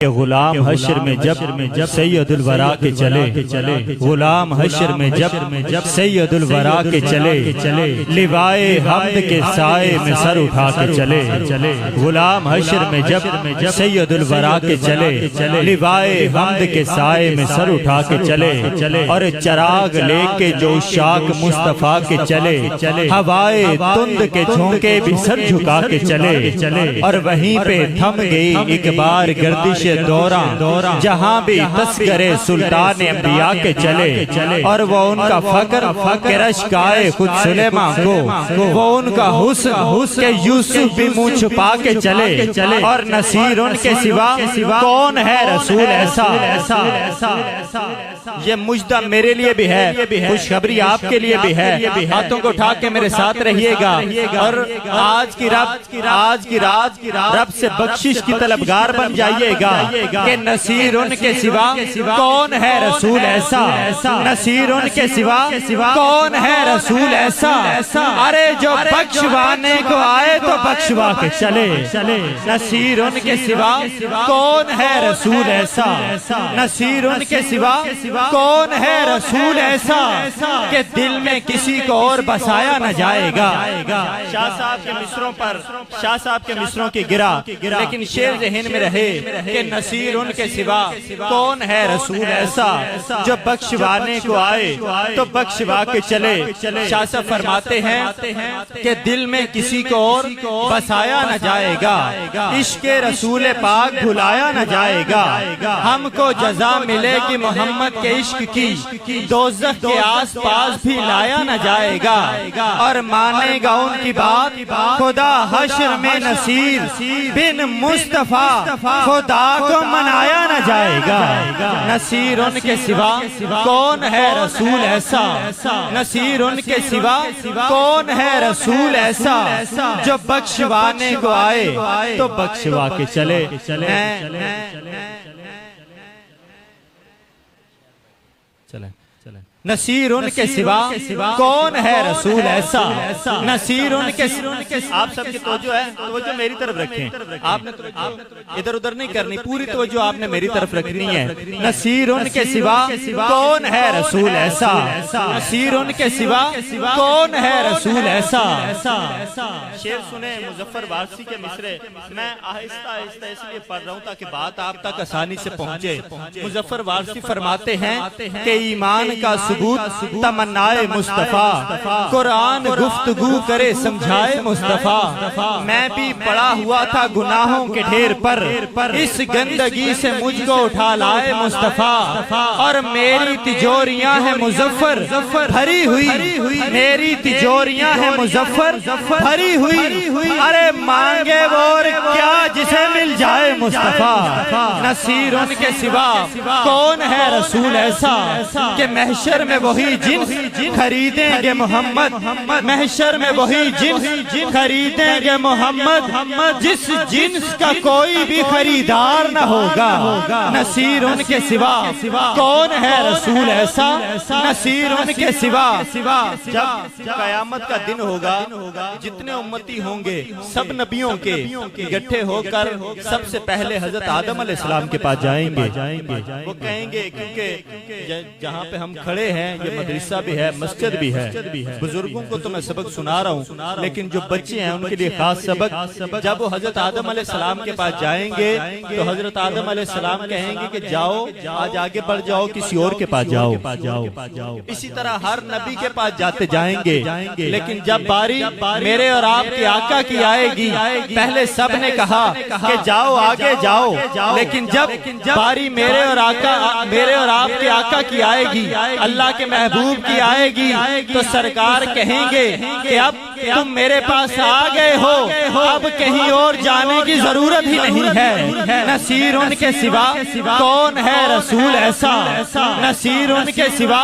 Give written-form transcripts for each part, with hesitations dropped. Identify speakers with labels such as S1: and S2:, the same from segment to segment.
S1: غلام حشر میں جب سید الورا کے چلے غلام حشر میں جب سید الورا کے چلے لوائے حمد کے سائے میں سر اٹھا کے چلے غلام حشر میں جب سید الورا کے چلے لوائے حمد کے سائے میں سر اٹھا کے چلے اور چراغ لے کے جو شاک مصطفیٰ کے چلے ہوائے تند کے جھونکے بھی سر جھکا کے چلے اور وہیں پہ تھم گئی ایک بار گردش دوران جہاں بھی تذکرے سلطان انبیاء کے چلے اور وہ ان کا فقر رشکائے خود سلیمان کو وہ ان کا حسن کہ یوسف بھی منہ چھپا کے چلے اور نصیر ان کے سوا کون ہے رسول ایسا یہ مجدہ میرے لیے بھی ہے خوشخبری آپ کے لیے بھی ہے ہاتھوں کو اٹھا کے میرے ساتھ رہیے گا اور آج کی رات رب سے بخشش کی طلبگار بن جائیے گا کہ نصیر ان کے سوا کون ہے رسول ایسا نصیر ان کے سوا کون ہے رسول ایسا ارے جو بخشوانے کو آئے تو بخشوا کے چلے نصیر ان کے سوا کون ہے رسول ایسا نصیر ان کے سوا کون ہے رسول ایسا کہ دل میں کسی کو اور بسایا نہ جائے گا شاہ صاحب کے مصروں کی گرا لیکن شعر ذہن میں رہے کہ نصیر ان کے سوا کون ہے رسول ایسا جو بخشوانے کو آئے تو بخشوا کے چلے شاہ صاحب فرماتے ہیں کہ دل میں کسی کو اور بسایا نہ جائے گا عشق رسول پاک بھلایا نہ جائے گا ہم کو جزا ملے گی محمد کے عشق کی دوزخ کے آس پاس بھی لایا نہ جائے گا اور مانے گا ان کی بات خدا حشر میں نصیر بن مصطفیٰ خدا کو منایا نہ جائے گا نصیر ان کے سوا کون ہے رسول ایسا نصیر ان کے سوا کون ہے رسول ایسا جو بخشوانے کو آئے تو بخشوا کے چلے نصیر ان کے سوا کون ہے رسول ایسا نصیر ان کے آپ سب کی توجہ ہے توجہ میری طرف رکھیں آپ نے ادھر ادھر نہیں کرنی پوری توجہ آپ نے میری طرف رکھنی ہے نصیر ان کے سوا کون ہے رسول ایسا نصیر ان کے سوا کون ہے رسول ایسا شعر سنیں مظفر وارسی کے مصرے میں آہستہ اس لیے پڑھ رہا ہوں تاکہ بات آپ تک آسانی سے پہنچے مظفر وارسی فرماتے ہیں کہ ایمان کا ثبوت تمنائے مصطفیٰ قرآن گفتگو کرے سمجھائے مصطفیٰ میں بھی پڑا ہوا تھا گناہوں کے ڈھیر پر اس گندگی سے مجھ کو اٹھا لائے مصطفیٰ اور میری تجوریاں ہیں مظفر بھری ہوئی میری تجوریاں ہیں مظفر بھری ہوئی ارے مانگے وہ کیا جسے مل جائے مصطفیٰ نصیر ان کے سوا کون ہے رسول ایسا کہ محشر میں وہی جنس خریدیں گے محمد محشر میں وہی جنس خریدیں گے محمد جس جنس کا کوئی بھی خریدار نہ ہوگا نصیر ان کے سوا کون ہے رسول ایسا نصیر ان کے سوا جب قیامت کا دن ہوگا جتنے امتی ہوں گے سب نبیوں کے اکٹھے ہو کر سب سے پہلے حضرت آدم علیہ السلام کے پاس جائیں گے وہ کہیں گے کیونکہ جہاں پہ ہم کھڑے ہیں یہ مدرسہ بھی ہے مسجد بھی ہے بزرگوں کو تو میں سبق سنا رہا ہوں لیکن جو بچے ہیں ان کے لیے خاص سبق جب وہ حضرت آدم علیہ السلام کے پاس جائیں گے تو حضرت آدم علیہ السلام کہیں گے کہ جاؤ آج آگے بڑھ جاؤ کسی اور کے پاس جاؤ اسی طرح ہر نبی کے پاس جاتے جائیں گے لیکن جب باری میرے اور آپ کے آقا کی آئے گی پہلے سب نے کہا کہ جاؤ آگے جاؤ لیکن جب باری میرے اور آپ کے آقا کی آئے گی اللہ کے محبوب کی آئے گی تو سرکار کہیں گے کہ اب تم میرے پاس آ گئے ہو اب کہیں اور جانے کی ضرورت ہی نہیں ہے نصیر ان کے سوا کون ہے رسول ایسا نصیر ان کے سوا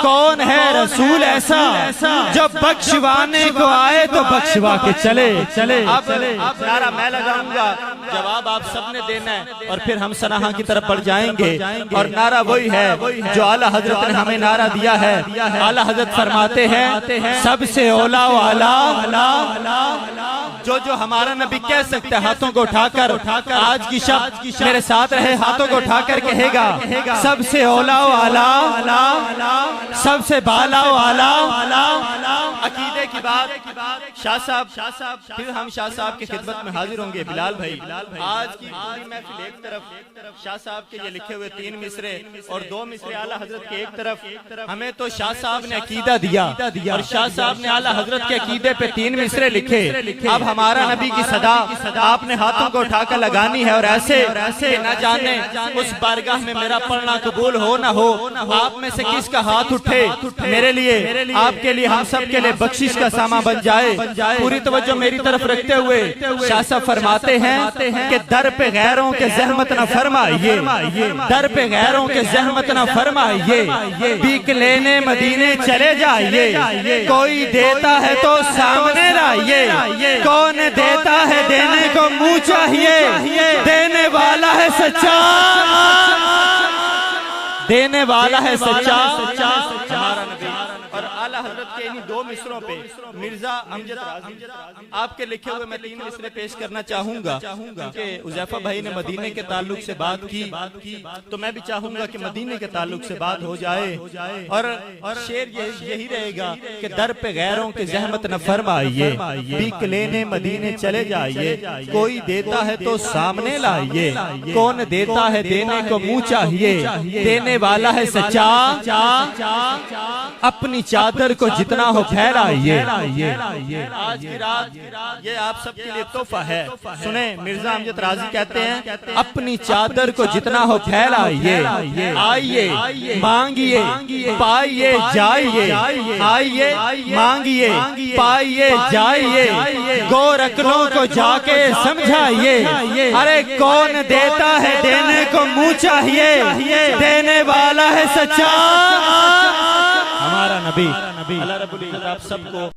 S1: کون ہے رسول ایسا جو بخشوانے کو آئے تو بخشوا کے چلے اب نعرہ میں لگاؤں گا جواب آپ سب نے دینا ہے اور پھر ہم سنہا کی طرف بڑھ جائیں گے اور نعرہ وہی ہے جو اعلیٰ حضرت نے ہمیں نعرہ چارہ دیا ہے۔ اعلیٰ حضرت فرماتے ہیں سب سے اولا والا جو ہمارا نبی کہہ سکتا ہے، ہاتھوں کو اٹھا کر آج کی شب میرے ساتھ رہے، ہاتھوں کو اٹھا کر کہے گا سب سے اولا والا، سب سے بالا والا۔ عقیدے کی بات شاہ صاحب، پھر ہم شاہ صاحب کی خدمت میں حاضر ہوں گے۔ بلال بھائی، آج کی پوری محفل ایک طرف شاہ صاحب کے یہ لکھے ہوئے 3 مصرے اور 2 مصرے اعلیٰ حضرت کے ایک طرف، ہمیں تو شاہ صاحب نے عقیدہ دیا اور شاہ صاحب نے اعلیٰ حضرت کے عقیدے پہ 3 مصرے لکھے۔ اب ہمارا نبی کی صدا آپ نے ہاتھوں کو اٹھا کر لگانی ہے، اور ایسے کہ نہ جانے اس بارگاہ میں میرا پڑھنا قبول ہو نہ ہو، آپ میں سے کس کا ہاتھ اٹھے میرے لیے، آپ کے لیے، ہم سب کے لیے بخشش کا سامان بن جائے۔ پوری توجہ میری طرف رکھتے ہوئے شاہ صاحب فرماتے ہیں کہ در پہ غیروں کے زحمت نہ فرمائیے، در پہ غیروں کے زحمت نہ فرمائیے، بھیک لینے مدینے چلے جائیے، کوئی دیتا ہے تو سامنے لائیے، کون دیتا ہے دینے کو منہ چاہیے، دینے والا ہے سچا، دینے والا ہے سچا ہمارا نبی۔ اور اعلیٰ حضرت کے انہی 2 مصروں پہ مرزا امجد راضی آپ کے لکھے ہوئے میں 3 مصرے پیش کرنا چاہوں گا، کیونکہ حذیفہ بھائی نے مدینے کے تعلق سے بات کی تو میں بھی چاہوں گا کہ مدینے کے تعلق سے بات ہو جائے، اور شعر یہی رہے گا کہ در پہ غیروں کے زحمت نہ فرمائیے، بھیک لینے مدینے چلے جائیے، کوئی دیتا ہے تو سامنے لائیے، کون دیتا ہے دینے کو منہ چاہیے، دینے والا ہے سچا، اپنی چادر کو جتنا ہو پھیلائیے۔ آج کی رات یہ آپ سب کے لیے تحفہ ہے، سنیں مرزا امجد راضی کہتے ہیں اپنی چادر کو جتنا ہو پھیلائیے، آئیے مانگیے پائیے جائیے، آئیے مانگیے پائیے جائیے، گورکنوں کو جا کے سمجھائیے، ارے کون دیتا ہے دینے کو منہ چاہیے، دینے والا ہے سچا ہمارا نبی۔ اللہ رب العزت آپ سب کو